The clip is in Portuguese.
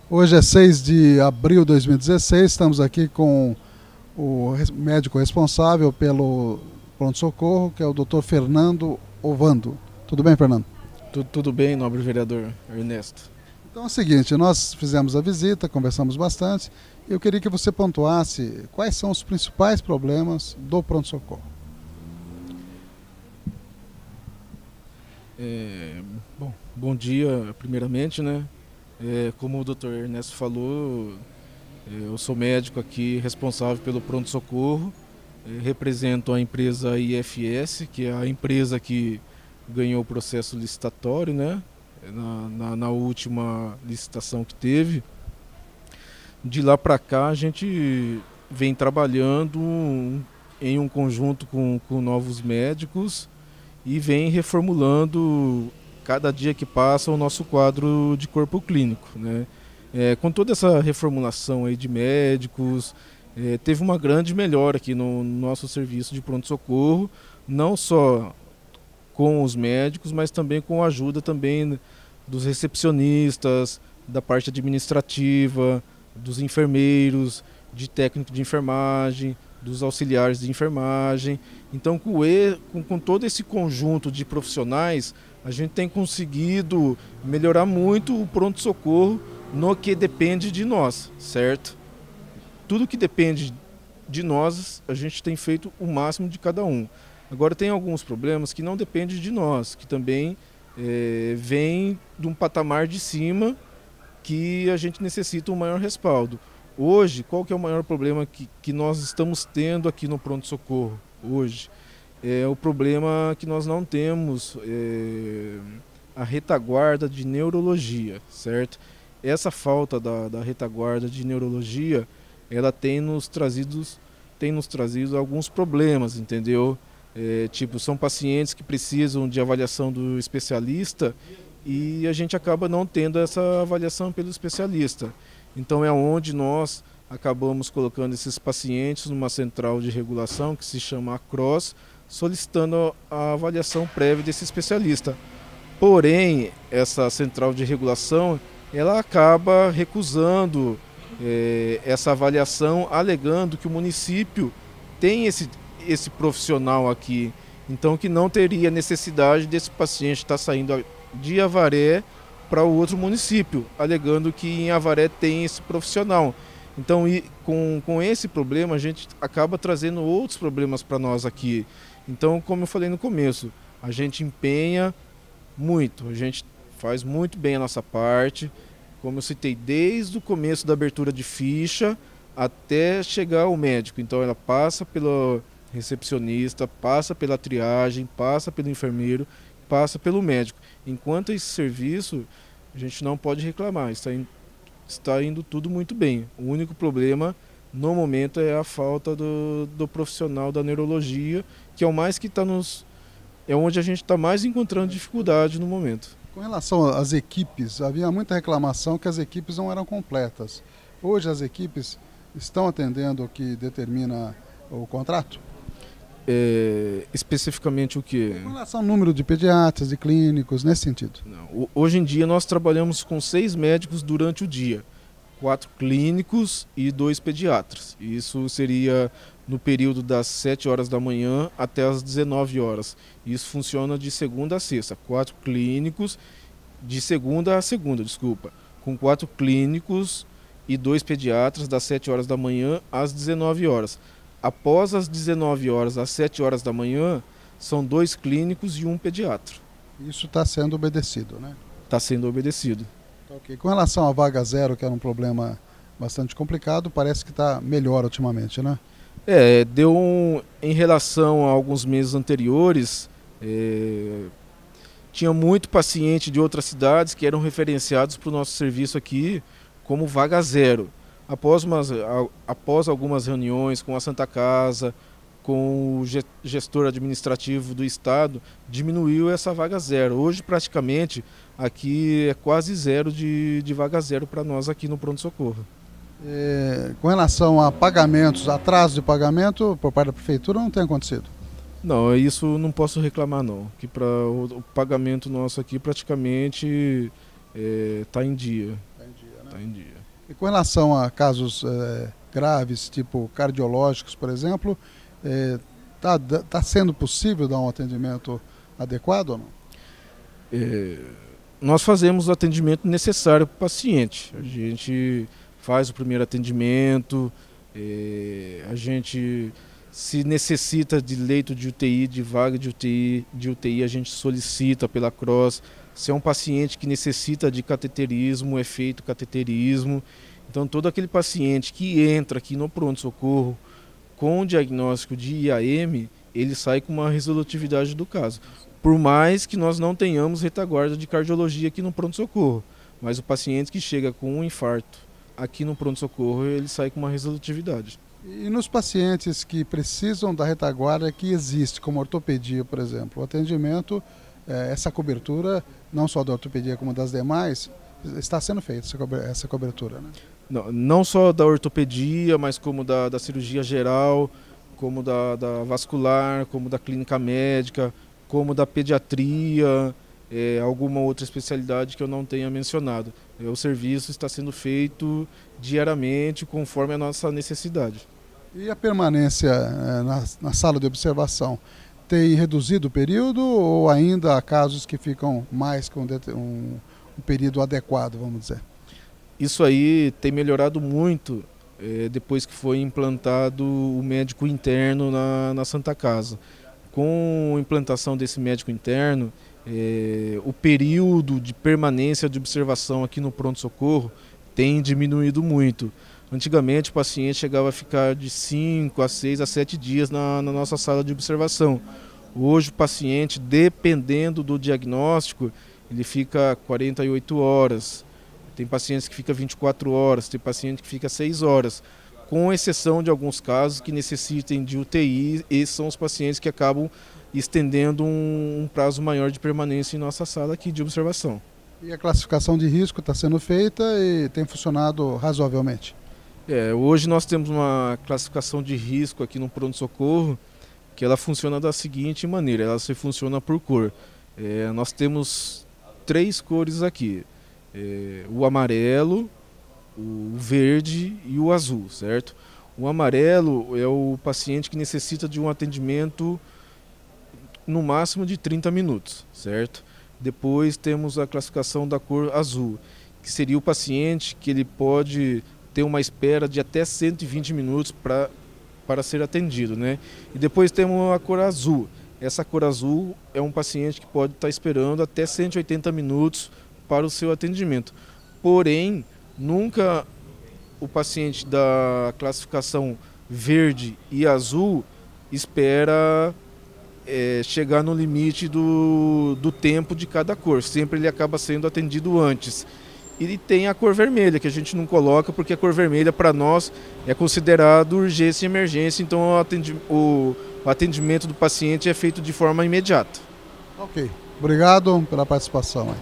Hoje é 6 de abril de 2016, estamos aqui com o médico responsável pelo pronto-socorro, que é o Dr. Fernando Ovando. Tudo bem, Fernando? Tudo bem, nobre vereador Ernesto. Então é o seguinte, nós fizemos a visita, conversamos bastante, e eu queria que você pontuasse quais são os principais problemas do pronto-socorro. Bom dia, primeiramente, né? Como o Dr. Ernesto falou, eu sou médico aqui responsável pelo pronto-socorro, represento a empresa IFS, que é a empresa que ganhou o processo licitatório, né? Na última licitação que teve. De lá para cá a gente vem trabalhando em um conjunto com novos médicos e vem reformulando cada dia que passa o nosso quadro de corpo clínico, né? Com toda essa reformulação aí de médicos, teve uma grande melhora aqui no nosso serviço de pronto-socorro, não só com os médicos, mas também com a ajuda também dos recepcionistas, da parte administrativa, dos enfermeiros, de técnico de enfermagem, dos auxiliares de enfermagem. Então, com todo esse conjunto de profissionais, a gente tem conseguido melhorar muito o pronto-socorro no que depende de nós, certo? Tudo que depende de nós, a gente tem feito o máximo de cada um. Agora, tem alguns problemas que não dependem de nós, que também vêm de um patamar de cima que a gente necessita um maior respaldo. Hoje, qual que é o maior problema que nós estamos tendo aqui no pronto-socorro hoje? É o problema que nós não temos a retaguarda de neurologia, certo? Essa falta da retaguarda de neurologia, ela tem nos trazido alguns problemas, entendeu? Tipo, são pacientes que precisam de avaliação do especialista e a gente acaba não tendo essa avaliação pelo especialista. Então é onde nós acabamos colocando esses pacientes numa central de regulação que se chama ACROSS, solicitando a avaliação prévia desse especialista. Porém, essa central de regulação, ela acaba recusando essa avaliação, alegando que o município tem esse profissional aqui, então que não teria necessidade desse paciente estar saindo de Avaré para o outro município, alegando que em Avaré tem esse profissional. Então, com esse problema, a gente acaba trazendo outros problemas para nós aqui. Então, como eu falei no começo, a gente empenha muito, a gente faz muito bem a nossa parte, como eu citei, desde o começo da abertura de ficha até chegar ao médico. Então, ela passa pelo recepcionista, passa pela triagem, passa pelo enfermeiro, passa pelo médico. Enquanto esse serviço, a gente não pode reclamar, está indo tudo muito bem. O único problema no momento é a falta do profissional da neurologia, que é o mais que é onde a gente está mais encontrando dificuldade no momento. Com relação às equipes, havia muita reclamação que as equipes não eram completas. Hoje as equipes estão atendendo o que determina o contrato? Especificamente o que? Com relação ao número de pediatras, de clínicos, nesse sentido. Não, hoje em dia nós trabalhamos com 6 médicos durante o dia, 4 clínicos e 2 pediatras. Isso seria no período das 7 horas da manhã até as 19 horas. Isso funciona de segunda a sexta, 4 clínicos, de segunda a segunda, desculpa, com 4 clínicos e 2 pediatras das 7 horas da manhã às 19 horas. Após as 19 horas, às 7 horas da manhã, são 2 clínicos e 1 pediatra. Isso está sendo obedecido, né? Está sendo obedecido. Okay. Com relação à vaga zero, que era um problema bastante complicado, parece que está melhor ultimamente, né? Em relação a alguns meses anteriores, tinha muito paciente de outras cidades que eram referenciados para o nosso serviço aqui como vaga zero. Após algumas reuniões com a Santa Casa, com o gestor administrativo do estado, diminuiu essa vaga zero. Hoje, praticamente, aqui é quase zero de vaga zero para nós aqui no pronto-socorro. Com relação a pagamentos, atraso de pagamento por parte da prefeitura, não tem acontecido? Não, isso não posso reclamar não, que para o pagamento nosso aqui praticamente está em dia. Está em dia, né? Tá em dia. E com relação a casos graves, tipo cardiológicos, por exemplo, tá sendo possível dar um atendimento adequado ou não? Nós fazemos o atendimento necessário para o paciente. A gente faz o primeiro atendimento, a gente, se necessita de leito de UTI, de vaga de UTI, a gente solicita pela CROSS. Se é um paciente que necessita de cateterismo, é feito cateterismo. Então, todo aquele paciente que entra aqui no pronto-socorro com o diagnóstico de IAM, ele sai com uma resolutividade do caso. Por mais que nós não tenhamos retaguarda de cardiologia aqui no pronto-socorro, mas o paciente que chega com um infarto aqui no pronto-socorro, ele sai com uma resolutividade. E nos pacientes que precisam da retaguarda que existe, como ortopedia, por exemplo, o atendimento, essa cobertura, não só da ortopedia como das demais, está sendo feita essa cobertura, né? Não só da ortopedia, mas como da cirurgia geral, como da vascular, como da clínica médica, como da pediatria, alguma outra especialidade que eu não tenha mencionado. O serviço está sendo feito diariamente, conforme a nossa necessidade. E a permanência na sala de observação tem reduzido o período ou ainda há casos que ficam mais com um período adequado, vamos dizer? Isso aí tem melhorado muito depois que foi implantado o médico interno na Santa Casa. Com a implantação desse médico interno, o período de permanência de observação aqui no pronto-socorro tem diminuído muito. Antigamente o paciente chegava a ficar de 5 a 6 a 7 dias na nossa sala de observação. Hoje o paciente, dependendo do diagnóstico, ele fica 48 horas. Tem pacientes que ficam 24 horas, tem paciente que fica 6 horas. Com exceção de alguns casos que necessitem de UTI, esses são os pacientes que acabam estendendo um prazo maior de permanência em nossa sala aqui de observação. E a classificação de risco está sendo feita e tem funcionado razoavelmente? Hoje nós temos uma classificação de risco aqui no pronto-socorro que ela funciona da seguinte maneira, ela se funciona por cor. Nós temos 3 cores aqui, o amarelo, o verde e o azul, certo? O amarelo é o paciente que necessita de um atendimento no máximo de 30 minutos, certo? Depois temos a classificação da cor azul, que seria o paciente que ele pode ter uma espera de até 120 minutos para ser atendido, né? E depois temos a cor azul. Essa cor azul é um paciente que pode estar esperando até 180 minutos para o seu atendimento. Porém, nunca o paciente da classificação verde e azul espera chegar no limite do tempo de cada cor. Sempre ele acaba sendo atendido antes. E tem a cor vermelha, que a gente não coloca porque a cor vermelha para nós é considerado urgência e emergência, então o atendimento do paciente é feito de forma imediata. Ok, obrigado pela participação.